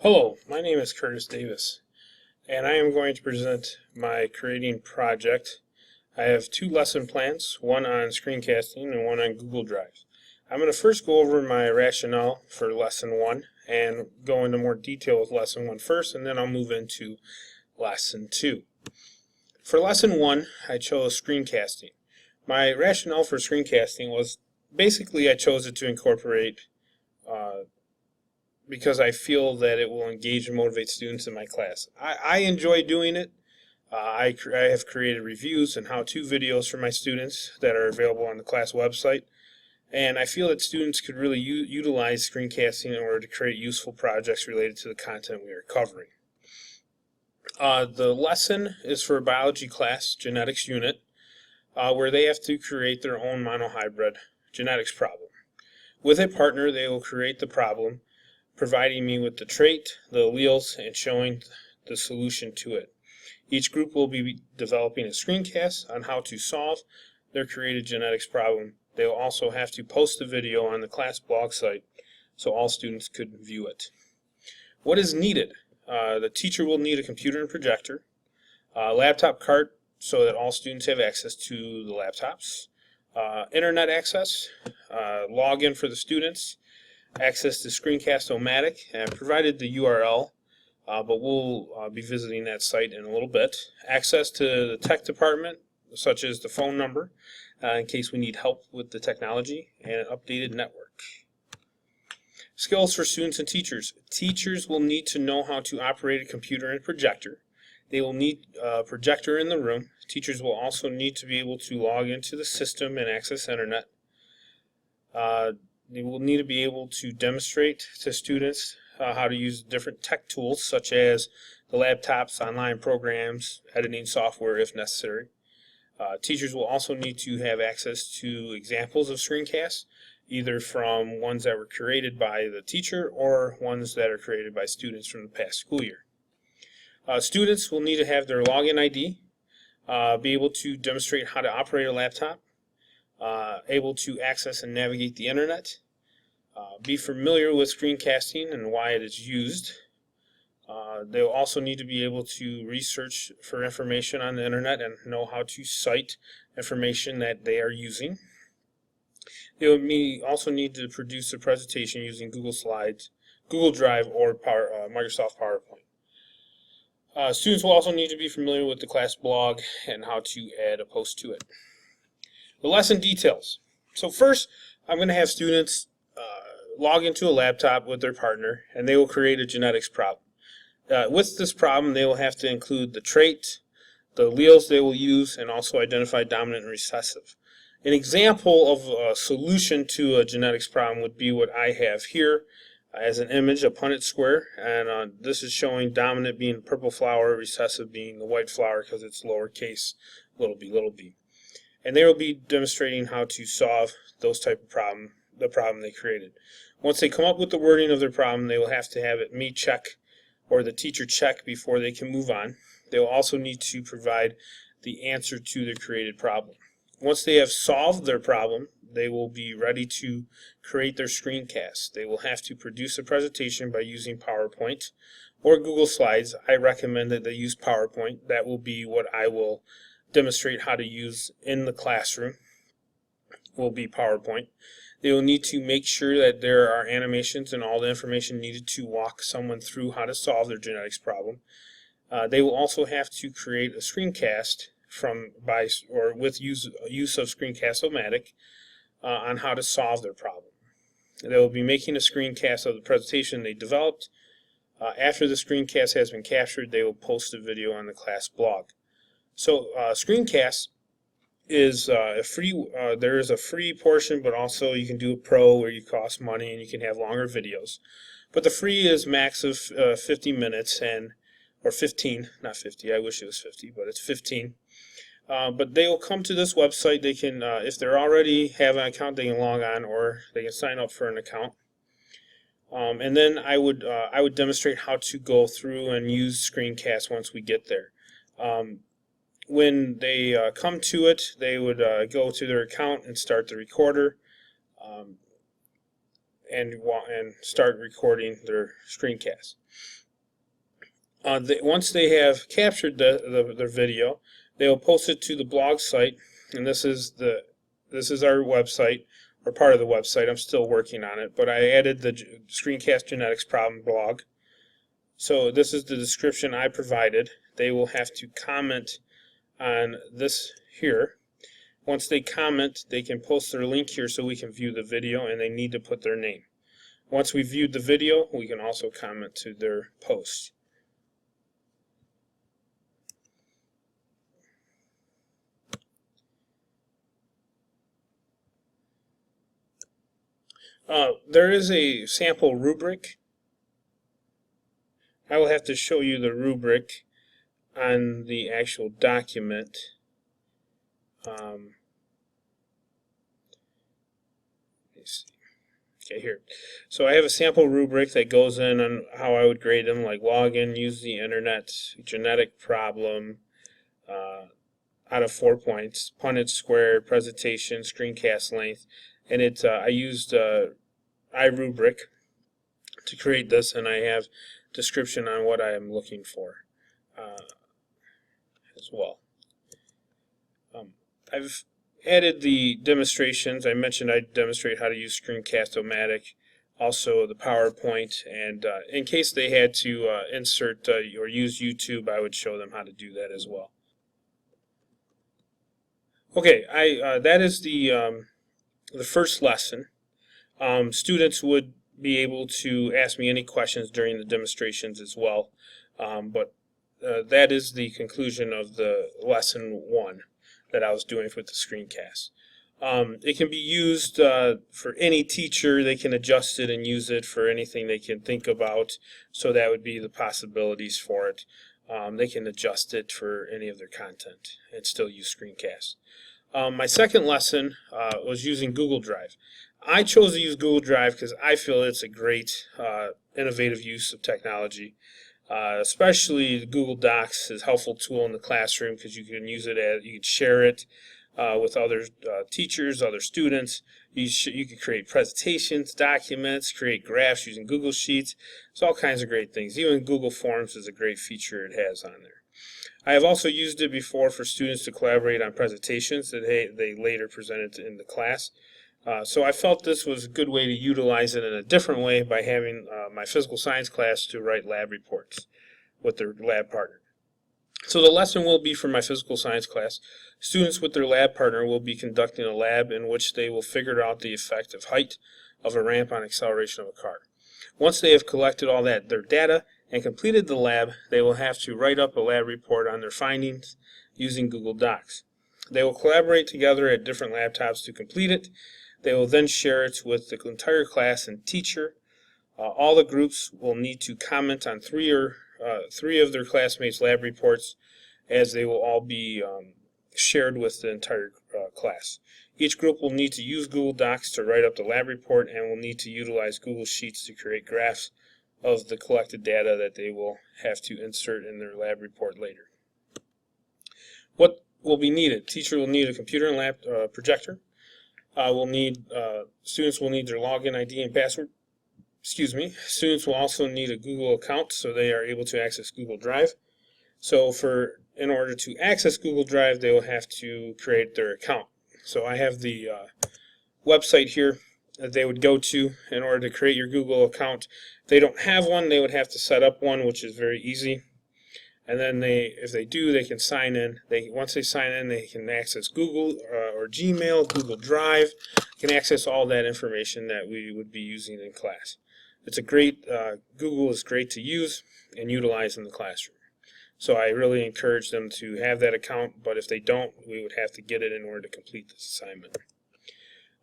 Hello, my name is Curtis Davis, and I am going to present my creating project. I have two lesson plans, one on screencasting and one on Google Drive. I'm going to first go over my rationale for lesson one and go into more detail with lesson one first, and then I'll move into lesson two. For lesson one, I chose screencasting. My rationale for screencasting was basically I chose it to incorporate because I feel that it will engage and motivate students in my class. I enjoy doing it. I have created reviews and how-to videos for my students that are available on the class website, and I feel that students could really utilize screencasting in order to create useful projects related to the content we are covering. The lesson is for a biology class genetics unit, where they have to create their own monohybrid genetics problem. With a partner, they will create the problem, providing me with the trait, the alleles, and showing the solution to it. Each group will be developing a screencast on how to solve their created genetics problem. They will also have to post the video on the class blog site so all students could view it. What is needed? The teacher will need a computer and projector, a laptop cart so that all students have access to the laptops, internet access, login for the students, access to Screencast-O-Matic, and I've provided the URL, but we'll be visiting that site in a little bit. Access to the tech department, such as the phone number, in case we need help with the technology, and an updated network. Skills for students and teachers. Teachers will need to know how to operate a computer and projector. They will need a projector in the room. Teachers will also need to be able to log into the system and access internet. They will need to be able to demonstrate to students how to use different tech tools such as the laptops, online programs, editing software if necessary. Teachers will also need to have access to examples of screencasts, either from ones that were created by the teacher or ones that are created by students from the past school year. Students will need to have their login ID, be able to demonstrate how to operate a laptop, able to access and navigate the internet, be familiar with screencasting and why it is used. They'll also need to be able to research for information on the internet and know how to cite information that they are using. They will also need to produce a presentation using Google Slides, Google Drive, or Microsoft PowerPoint. Students will also need to be familiar with the class blog and how to add a post to it. The lesson details. So first, I'm going to have students log into a laptop with their partner, and they will create a genetics problem. With this problem, they will have to include the trait, the alleles they will use, and also identify dominant and recessive. An example of a solution to a genetics problem would be what I have here as an image, a Punnett square, and this is showing dominant being the purple flower, recessive being the white flower because it's lowercase, little b. And they will be demonstrating how to solve those type of problem, the problem they created. Once they come up with the wording of their problem, they will have to have me check or the teacher check before they can move on. They will also need to provide the answer to the created problem. Once they have solved their problem, they will be ready to create their screencast. They will have to produce a presentation by using PowerPoint or Google Slides. I recommend that they use PowerPoint. That will be what I will demonstrate how to use in the classroom, will be PowerPoint. They will need to make sure that there are animations and all the information needed to walk someone through how to solve their genetics problem. They will also have to create a screencast with use of Screencast-O-Matic on how to solve their problem. They will be making a screencast of the presentation they developed. After the screencast has been captured, they will post a video on the class blog. So screencast is a free. There is a free portion, but also you can do a pro where you cost money and you can have longer videos. But the free is max of 50 minutes or 15, not 50. I wish it was 50, but it's 15. But they will come to this website. They can, if they already have an account, they can log on or they can sign up for an account. And then I would demonstrate how to go through and use screencast once we get there. When they come to it, they would go to their account and start the recorder. and start recording their screencast. Once they have captured their video, they will post it to the blog site, and this is our website, or part of the website. I'm still working on it, but I added the Screencast Genetics Problem blog. So this is the description I provided. They will have to comment on this here. Once they comment, they can post their link here so we can view the video, and they need to put their name. Once we viewed the video, we can also comment to their post. There is a sample rubric. I will have to show you the rubric on the actual document. Okay, here. So I have a sample rubric that goes in on how I would grade them, like login, use the internet, genetic problem, out of 4 points, Punnett squared, presentation, screencast length, and I used iRubric to create this, and I have description on what I am looking for as well. I've added the demonstrations. I mentioned I'd demonstrate how to use Screencast-O-Matic, also the PowerPoint, and in case they had to insert or use YouTube, I would show them how to do that as well. Okay, that is the first lesson. Students would be able to ask me any questions during the demonstrations as well, but that is the conclusion of the lesson 1 that I was doing with the screencast. It can be used for any teacher. They can adjust it and use it for anything they can think about, so that would be the possibilities for it. They can adjust it for any of their content and still use screencast. My second lesson was using Google Drive. I chose to use Google Drive because I feel it's a great innovative use of technology. Especially Google Docs is a helpful tool in the classroom because you can use it you can share it with other teachers, other students. You can create presentations, documents, create graphs using Google Sheets. It's all kinds of great things. Even Google Forms is a great feature it has on there. I have also used it before for students to collaborate on presentations that they later presented in the class. So I felt this was a good way to utilize it in a different way by having my physical science class to write lab reports with their lab partner. So the lesson will be for my physical science class. Students with their lab partner will be conducting a lab in which they will figure out the effect of height of a ramp on acceleration of a car. Once they have collected all their data and completed the lab, they will have to write up a lab report on their findings using Google Docs. They will collaborate together at different laptops to complete it. They will then share it with the entire class and teacher. All the groups will need to comment on three of their classmates' lab reports, as they will all be shared with the entire class. Each group will need to use Google Docs to write up the lab report and will need to utilize Google Sheets to create graphs of the collected data that they will have to insert in their lab report later. What will be needed? Teacher will need a computer and lab projector. Students will need their login ID and password. Students will also need a Google account so they are able to access Google Drive. So in order to access Google Drive, they will have to create their account. So I have the website here that they would go to in order to create your Google account. If they don't have one, they would have to set up one, which is very easy. And then if they do, they can sign in. Once they sign in, they can access Google or Gmail, Google Drive. Can access all that information that we would be using in class. It's a great, Google is great to use and utilize in the classroom. So I really encourage them to have that account, but if they don't, we would have to get it in order to complete this assignment.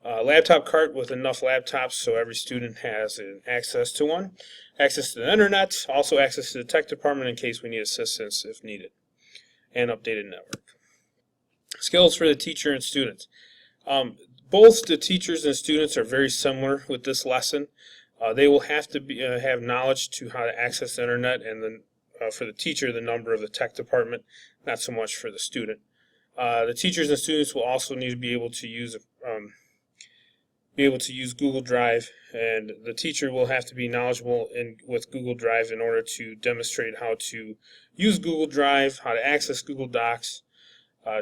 Laptop cart with enough laptops so every student has access to one. Access to the internet, also access to the tech department in case we need assistance if needed, and updated network. Skills for the teacher and students. Both the teachers and students are very similar with this lesson. They will have to have knowledge to how to access the internet, and then for the teacher, the number of the tech department, not so much for the student. The teachers and students will also need to be able to use be able to use Google Drive, and the teacher will have to be knowledgeable with Google Drive in order to demonstrate how to use Google Drive, how to access Google Docs.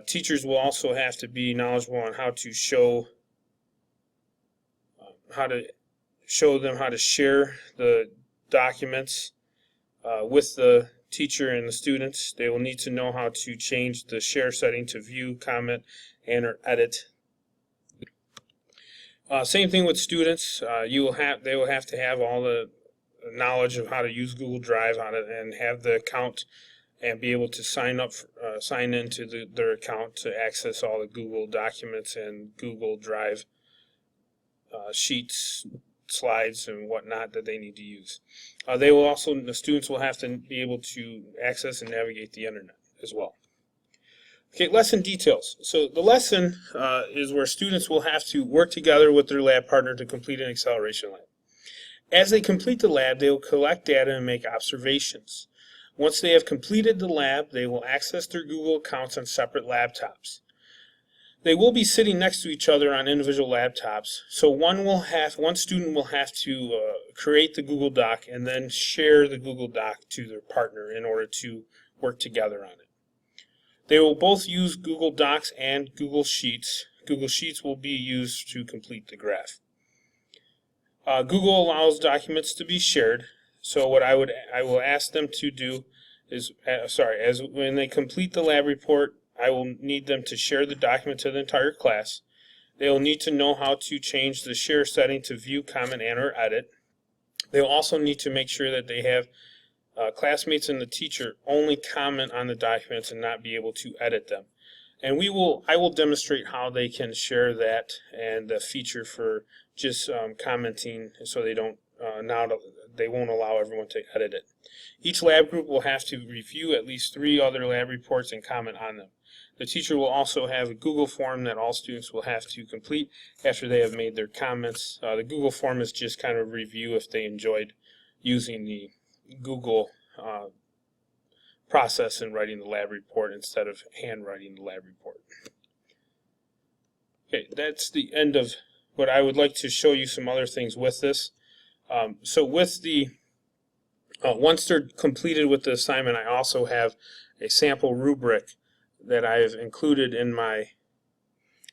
Teachers will also have to be knowledgeable on how to show them how to share the documents with the teacher and the students. They will need to know how to change the share setting to view, comment, and or edit. Same thing with students. They will have to have all the knowledge of how to use Google Drive, and have the account, and be able to sign into their account to access all the Google documents and Google Drive sheets, slides, and whatnot that they need to use. The students will have to be able to access and navigate the internet as well. Okay, lesson details. So the lesson is where students will have to work together with their lab partner to complete an acceleration lab. As they complete the lab, they will collect data and make observations. Once they have completed the lab, they will access their Google accounts on separate laptops. They will be sitting next to each other on individual laptops, so one student will have to create the Google Doc and then share the Google Doc to their partner in order to work together on it. They will both use Google Docs and Google Sheets. Google Sheets will be used to complete the graph. Google allows documents to be shared, so what I will ask them to do is, when they complete the lab report, I will need them to share the document to the entire class. They will need to know how to change the share setting to view, comment, and or edit. They will also need to make sure that they have classmates and the teacher only comment on the documents and not be able to edit them. And I will demonstrate how they can share that and the feature for just commenting, so they won't allow everyone to edit it. Each lab group will have to review at least 3 other lab reports and comment on them. The teacher will also have a Google form that all students will have to complete after they have made their comments. The Google form is just kind of review if they enjoyed using the Google process in writing the lab report instead of handwriting the lab report. Okay, that's the end of what I would like to show you some other things with this. So with once they're completed with the assignment, I also have a sample rubric that I've included in my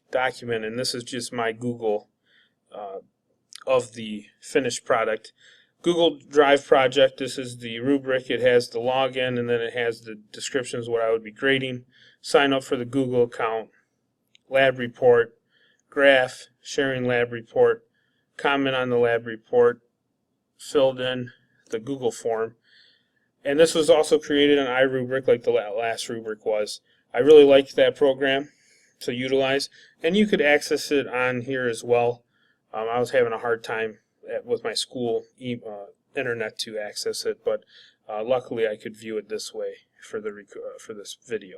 document, and this is just my Google of the finished product. Google Drive project, this is the rubric. It has the login, and then it has the descriptions what I would be grading, sign up for the Google account, lab report, graph, sharing lab report, comment on the lab report, filled in the Google form. And this was also created in iRubric like the last rubric was. I really liked that program to utilize, and you could access it on here as well. I was having a hard time with my school internet to access it, but luckily I could view it this way for this video.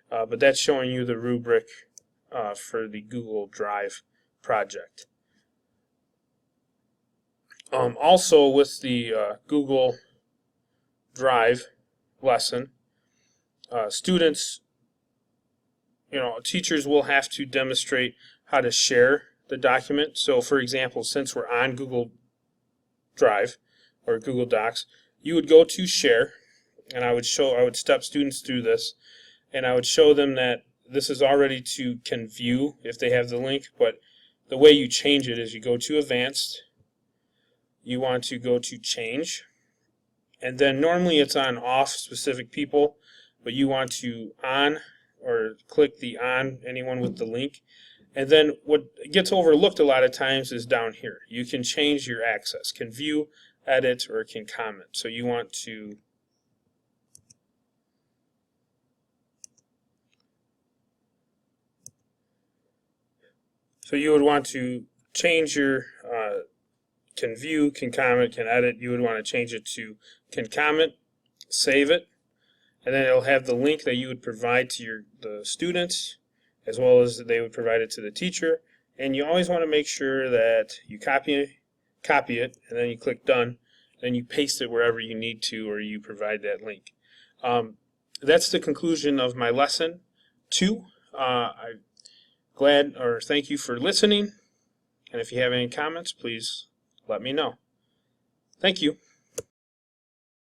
But that's showing you the rubric for the Google Drive project. Also with the Google Drive lesson, students, teachers will have to demonstrate how to share the document. So for example, since we're on Google Drive or Google Docs, you would go to share, and I would step students through this, and I would show them that this is already can view if they have the link, but the way you change it is you go to advanced, you want to go to change, and then normally it's on off specific people, but you want to on, or click the on anyone with the link. And then what gets overlooked a lot of times is down here. You can change your access, can view, edit, or can comment. So you want to would want to change your can view, can comment, can edit. You would want to change it to can comment, save it, and then it'll have the link that you would provide to the students, as well as they would provide it to the teacher. And you always want to make sure that you copy it, and then you click done, then you paste it wherever you need to, or you provide that link. That's the conclusion of my lesson 2. Thank you for listening, And if you have any comments, please let me know. Thank you.